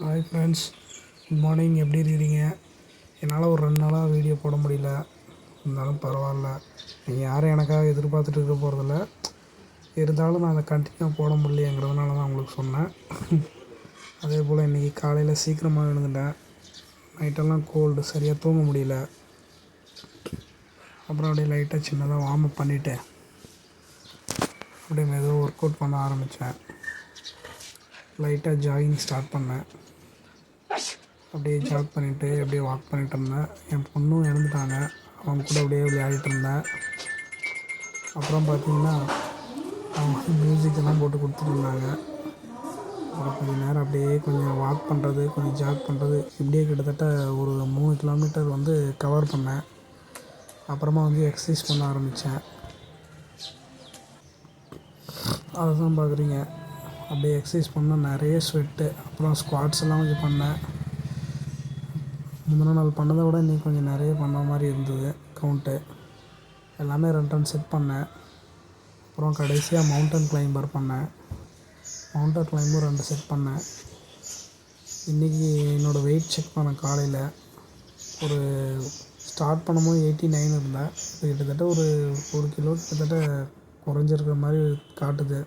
Hi friends, good morning. எப்படி இருக்கிறீங்க? என்னால் ஒரு 2 நாளாக வீடியோ போட முடியல. இருந்தாலும் பரவாயில்ல. நீங்கள் யாரும் எனக்காக எதிர்பார்த்துட்டு இருக்க போகிறதில்ல. இருந்தாலும் நான் அதை கண்டினியூ போட முடியலைங்கிறதுனால தான் உங்களுக்கு சொன்னேன். அதே போல் இன்றைக்கி காலையில் சீக்கிரமாக எழுந்துட்டேன். நைட்டெல்லாம் கோல்டு, சரியாக தூங்க முடியல. அப்புறம் அப்படியே லைட்டாக சின்னதாக வார்ம் அப் பண்ணிவிட்டு அப்படியே மெதுவாக ஒர்க் அவுட் பண்ண ஆரம்பித்தேன். லைட்டாக ஜாகிங் ஸ்டார்ட் பண்ணேன். அப்படியே ஜாக் பண்ணிவிட்டு அப்படியே வாக் பண்ணிகிட்டு இருந்தேன். என் பொண்ணும் இறந்துட்டாங்க. அவங்க கூட அப்படியே விளையாடிட்டு இருந்தேன். அப்புறம் பார்த்திங்கன்னா அவங்க மியூசிக் எல்லாம் போட்டு கொடுத்துட்ருந்தாங்க. அப்புறம் கொஞ்சம் நேரம் அப்படியே கொஞ்சம் வாக் பண்ணுறது, கொஞ்சம் ஜாக் பண்ணுறது, இப்படியே கிட்டத்தட்ட ஒரு 3 கிலோமீட்டர் வந்து கவர் பண்ணேன். அப்புறமா வந்து எக்ஸசைஸ் பண்ண ஆரம்பித்தேன். அதை தான் பார்க்குறீங்க. அப்படியே எக்ஸசைஸ் பண்ணால் நிறைய ஸ்வெட்டு. அப்புறம் ஸ்குவாட்ஸ் எல்லாம் கொஞ்சம் பண்ணேன். முந்தின நாள் பண்ணதை விட இன்றைக்கி கொஞ்சம் நிறைய பண்ண மாதிரி இருந்தது. கவுண்ட்டு எல்லாமே 2 செட் பண்ணேன். அப்புறம் கடைசியாக மவுண்டன் கிளைம்பர் பண்ணேன். மவுண்டன் கிளைம்பர் 2 செட் பண்ணேன். இன்றைக்கி என்னோடய வெயிட் செக் பண்ணேன் காலையில். ஒரு ஸ்டார்ட் பண்ணும்போது 89 இருந்தேன். இப்போ கிட்டத்தட்ட ஒரு 1 கிலோ கிட்டத்தட்ட குறைஞ்சிருக்கிற மாதிரி காட்டுது.